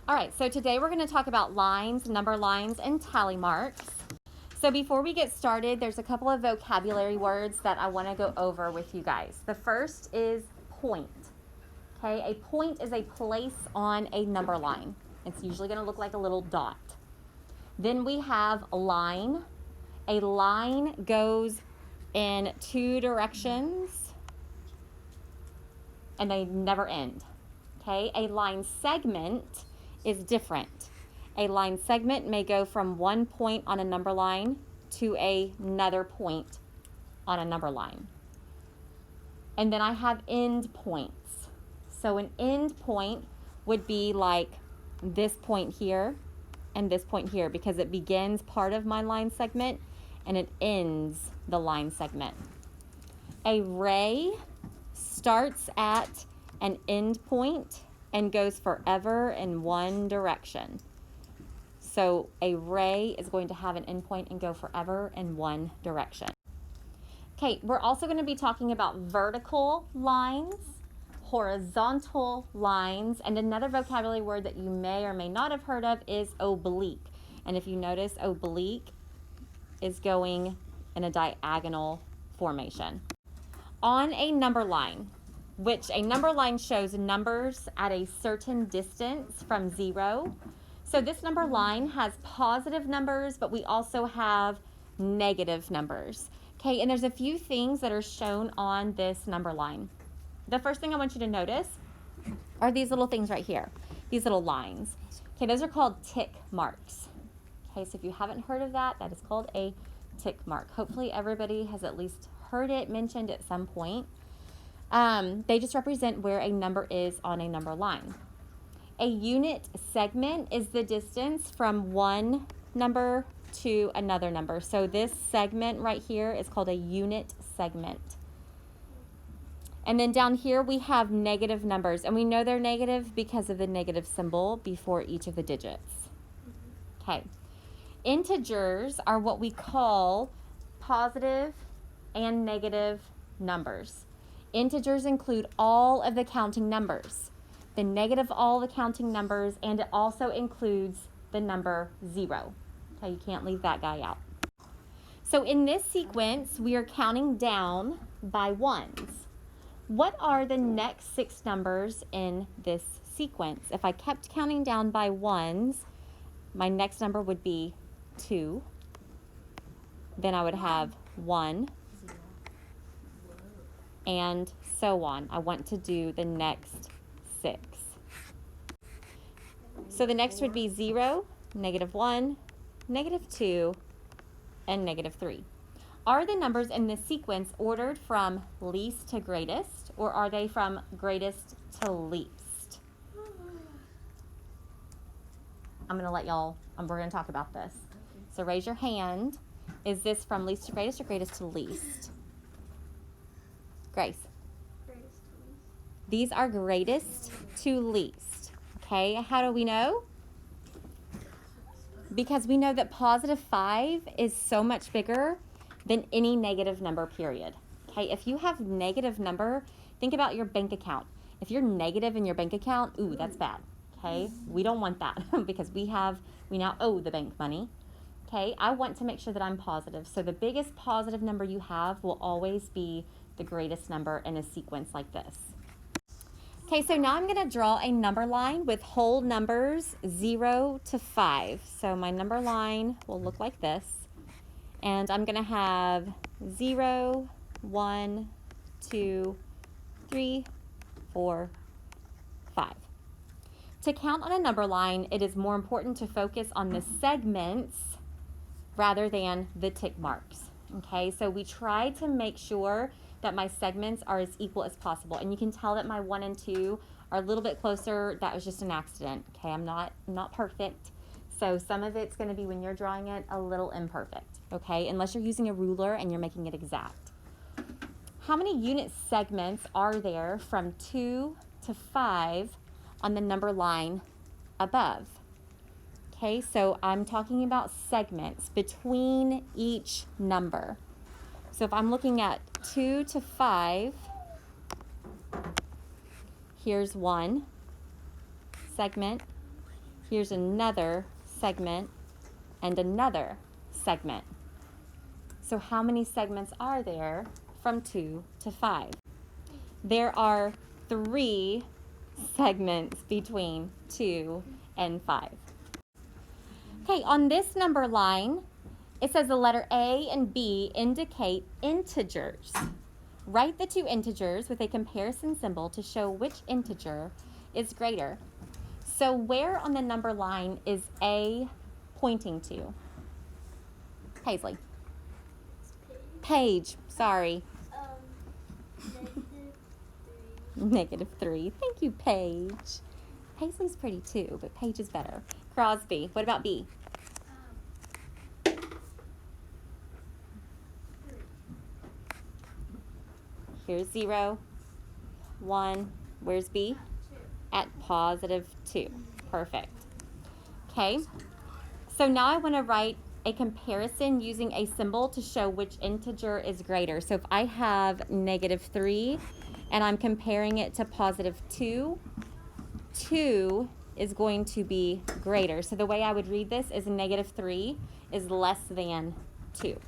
All right, so today we're going to talk about lines, number lines, and tally marks. So before we get started, there's a couple of vocabulary words that I want to go over with you guys. The first is point. Okay, a point is a place on a number line. It's usually going to look like a little dot. Then we have a line. A line goes in two directions and they never end. Okay, a line segment is different. A line segment may go from one point on a number line to another point on a number line. And then I have end points. So an end point would be like this point here and this point here, because it begins part of my line segment and it ends the line segment. A ray starts at an end point and goes forever in one direction. So a ray is going to have an end point and go forever in one direction. Okay, we're also going to be talking about vertical lines, horizontal lines, and another vocabulary word that you may or may not have heard of is oblique. And if you notice, oblique is going in a diagonal formation. On a number line, which a number line shows numbers at a certain distance from zero. So this number line has positive numbers, but we also have negative numbers. Okay, and there's a few things that are shown on this number line. The first thing I want you to notice are these little things right here, these little lines. Okay, those are called tick marks. Okay, so if you haven't heard of that, that is called a tick mark. Hopefully everybody has at least heard it mentioned at some point. They just represent where a number is on a number line. A unit segment is the distance from one number to another number. So this segment right here is called a unit segment. And then down here we have negative numbers, and we know they're negative because of the negative symbol before each of the digits. Okay. Integers are what we call positive and negative numbers. Integers include all of the counting numbers, the negative all the counting numbers, and it also includes the number 0. Okay, you can't leave that guy out. So in this sequence, we are counting down by ones. What are the next 6 numbers in this sequence? If I kept counting down by ones, my next number would be 2. Then I would have 1. And so on. I want to do the next 6. So the next would be 0, -1, -2, and -3. Are the numbers in this sequence ordered from least to greatest, or are they from greatest to least? I'm going to let y'all, we're going to talk about this. So raise your hand. Is this from least to greatest or greatest to least? Grace. Greatest to least. These are greatest to least. Okay, how do we know? Because we know that +5 is so much bigger than any negative number, period. Okay, if you have negative number, think about your bank account. If you're negative in your bank account, ooh, that's bad. Okay, we don't want that because we now owe the bank money. Okay, I want to make sure that I'm positive. So the biggest positive number you have will always be the greatest number in a sequence like this. Okay, so now I'm going to draw a number line with whole numbers 0 to 5. So my number line will look like this. And I'm going to have 0, 1, 2, 3, 4, 5. To count on a number line, it is more important to focus on the segments rather than the tick marks. Okay, so we try to make sure that my segments are as equal as possible. And you can tell that my 1 and 2 are a little bit closer. That was just an accident. Okay, I'm not perfect. So some of it's going to be, when you're drawing it, a little imperfect. Okay, unless you're using a ruler and you're making it exact. How many unit segments are there from 2 to 5 on the number line above? Okay, so I'm talking about segments between each number. So if I'm looking at 2 to 5, here's 1 segment, Here's another segment and another segment. So how many segments are there from 2 to 5? There are 3 segments between 2 and 5. Okay, on this number line, it says the letter A and B indicate integers. Write the 2 integers with a comparison symbol to show which integer is greater. So where on the number line is A pointing to? Paisley. Page, sorry. -3. Thank you, Paige. Paisley's pretty too, but Paige is better. Crosby, what about B? Here's 0, 1. Where's B? At +2. Perfect. Okay, so now I want to write a comparison using a symbol to show which integer is greater. So if I have -3 and I'm comparing it to +2, 2 is going to be greater. So the way I would read this is -3 is less than 2.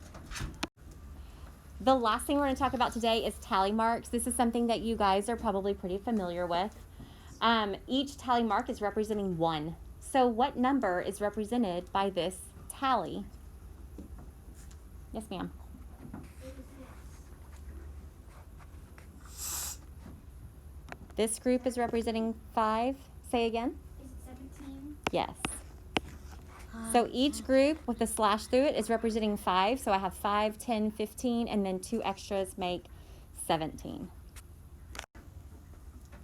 The last thing we're going to talk about today is tally marks. This is something that you guys are probably pretty familiar with. Each tally mark is representing 1. So what number is represented by this tally? Yes, ma'am. This group is representing 5. Say again. Is it 17? Yes. So each group with the slash through it is representing 5. So I have 5, 10, 15, and then 2 extras make 17.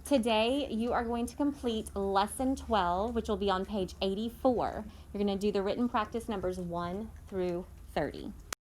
Today, you are going to complete lesson 12, which will be on page 84. You're going to do the written practice numbers 1 through 30.